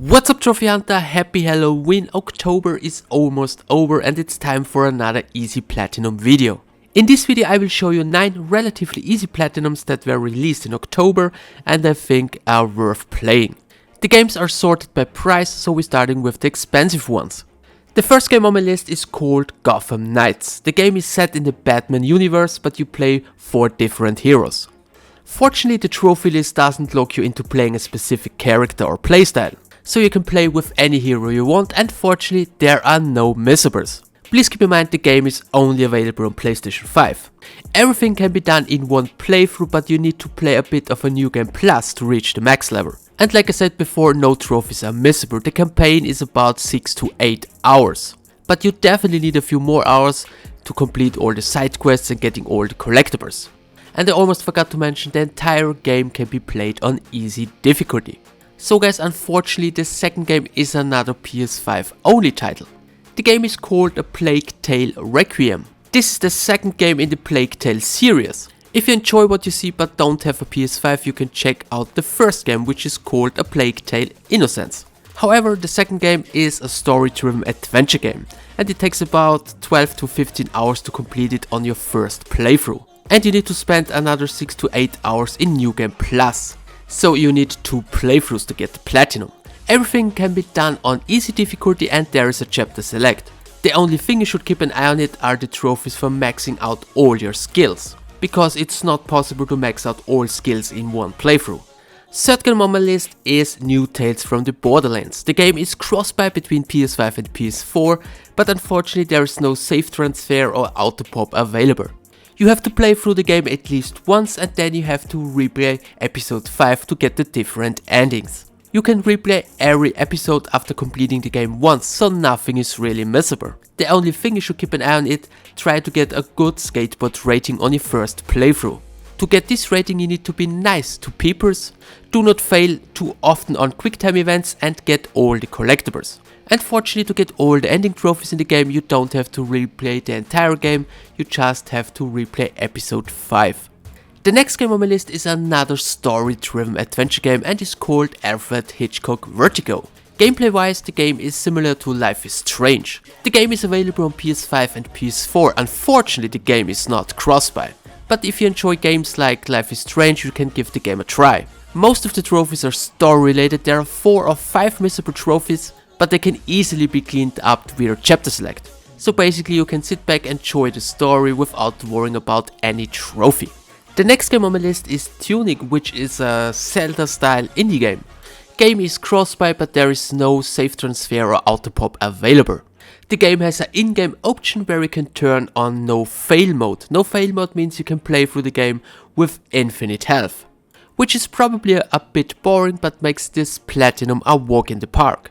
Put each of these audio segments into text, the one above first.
What's up, Trophy Hunter? Happy Halloween! October is almost over and it's time for another easy platinum video. In this video I will show you 9 relatively easy platinums that were released in October and I think are worth playing. The games are sorted by price, so we're starting with the expensive ones. The first game on my list is called Gotham Knights. The game is set in the Batman universe, but you play 4 different heroes. Fortunately, the trophy list doesn't lock you into playing a specific character or playstyle, so you can play with any hero you want, and fortunately there are no missables. Please keep in mind the game is only available on PlayStation 5. Everything can be done in one playthrough, but you need to play a bit of a New Game Plus to reach the max level. And like I said before, no trophies are missable. The campaign is about 6 to 8 hours. But you definitely need a few more hours to complete all the side quests and getting all the collectibles. And I almost forgot to mention, the entire game can be played on easy difficulty. So guys, unfortunately the second game is another PS5 only title. The game is called A Plague Tale Requiem. This is the second game in the Plague Tale series. If you enjoy what you see but don't have a PS5, you can check out the first game, which is called A Plague Tale Innocence. However, the second game is a story-driven adventure game and it takes about 12 to 15 hours to complete it on your first playthrough. And you need to spend another 6 to 8 hours in New Game Plus. So you need 2 playthroughs to get the platinum. Everything can be done on easy difficulty and there is a chapter select. The only thing you should keep an eye on it are the trophies for maxing out all your skills, because it's not possible to max out all skills in one playthrough. Third game on my list is New Tales from the Borderlands. The game is cross-buy between PS5 and PS4, but unfortunately there is no save transfer or auto pop available. You have to play through the game at least once and then you have to replay episode 5 to get the different endings. You can replay every episode after completing the game once, so nothing is really missable. The only thing you should keep an eye on it, try to get a good skateboard rating on your first playthrough. To get this rating you need to be nice to peepers, do not fail too often on quick time events and get all the collectibles. And fortunately, to get all the ending trophies in the game you don't have to replay the entire game, you just have to replay episode 5. The next game on my list is another story-driven adventure game and is called Alfred Hitchcock Vertigo. Gameplay wise, the game is similar to Life is Strange. The game is available on PS5 and PS4, unfortunately the game is not cross-buy. But if you enjoy games like Life is Strange, you can give the game a try. Most of the trophies are story related, there are 4 or 5 missable trophies, but they can easily be cleaned up via chapter select. So basically you can sit back and enjoy the story without worrying about any trophy. The next game on my list is Tunic, which is a Zelda style indie game. Game is cross-buy but there is no save transfer or auto pop available. The game has an in-game option where you can turn on no fail mode. No fail mode means you can play through the game with infinite health, which is probably a bit boring but makes this platinum a walk in the park.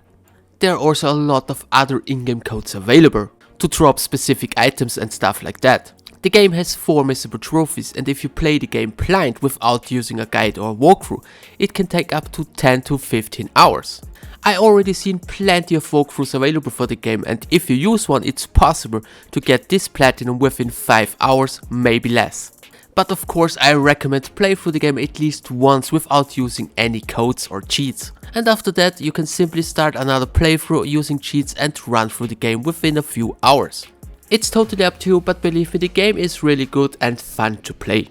There are also a lot of other in-game codes available to drop specific items and stuff like that. The game has 4 missable trophies and if you play the game blind without using a guide or a walkthrough, it can take up to 10 to 15 hours. I already seen plenty of walkthroughs available for the game and if you use one it's possible to get this platinum within 5 hours, maybe less. But of course I recommend play through the game at least once without using any codes or cheats. And after that you can simply start another playthrough using cheats and run through the game within a few hours. It's totally up to you, but believe me, the game is really good and fun to play.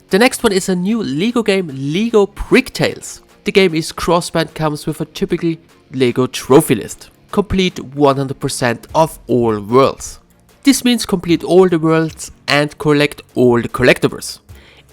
The next one is a new Lego game, Lego Bricktails. The game is cross-buy and comes with a typical Lego trophy list. Complete 100% of all worlds. This means complete all the worlds and collect all the collectibles.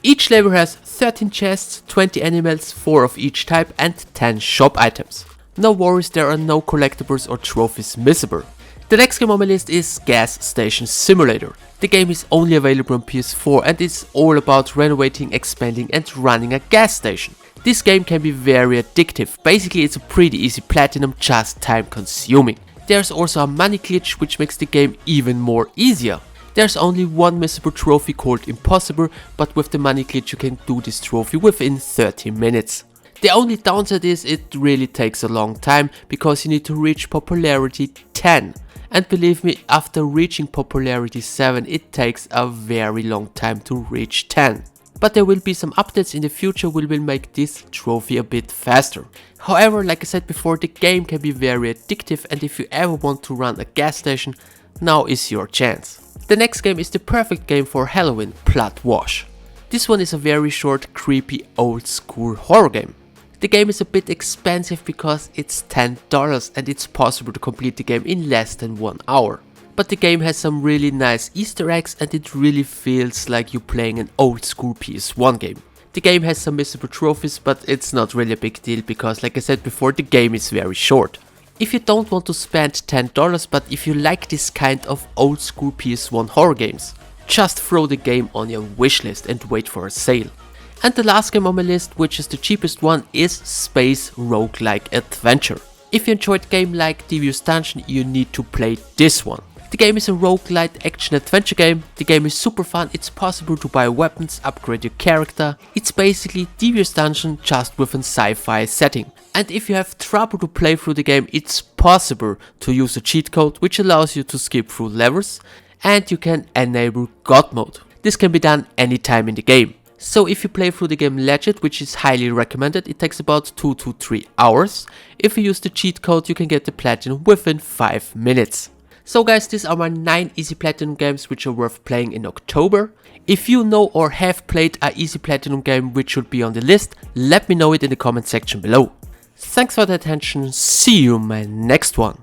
Each level has 13 chests, 20 animals, 4 of each type and 10 shop items. No worries, there are no collectibles or trophies missable. The next game on my list is Gas Station Simulator. The game is only available on PS4 and is all about renovating, expanding and running a gas station. This game can be very addictive. Basically it's a pretty easy platinum, just time consuming. There's also a money glitch which makes the game even more easier. There's only one missable trophy called Impossible, but with the money glitch you can do this trophy within 30 minutes. The only downside is it really takes a long time because you need to reach popularity 10. And believe me, after reaching popularity 7 it takes a very long time to reach 10. but there will be some updates in the future which will make this trophy a bit faster. However, like I said before, the game can be very addictive, and if you ever want to run a gas station, now is your chance. The next game is the perfect game for Halloween, Blood Wash. This one is a very short, creepy, old school horror game. The game is a bit expensive because it's $10 and it's possible to complete the game in less than 1 hour. But the game has some really nice Easter eggs and it really feels like you're playing an old school PS1 game. The game has some missable trophies, but it's not really a big deal because, like I said before, the game is very short. If you don't want to spend $10, but if you like this kind of old school PS1 horror games, just throw the game on your wishlist and wait for a sale. And the last game on my list, which is the cheapest one, is Space Roguelike Adventure. If you enjoyed a game like Devious Dungeon, you need to play this one. The game is a roguelite action adventure game. The game is super fun, it's possible to buy weapons, upgrade your character. It's basically Devious Dungeon just with a sci-fi setting. And if you have trouble to play through the game, it's possible to use a cheat code which allows you to skip through levels, and you can enable God mode. This can be done anytime in the game. So if you play through the game legit, which is highly recommended, it takes about 2 to 3 hours. If you use the cheat code, you can get the platinum within 5 minutes. So guys, these are my 9 easy platinum games which are worth playing in October. If you know or have played an easy platinum game which should be on the list, let me know it in the comment section below. Thanks for the attention, see you in my next one.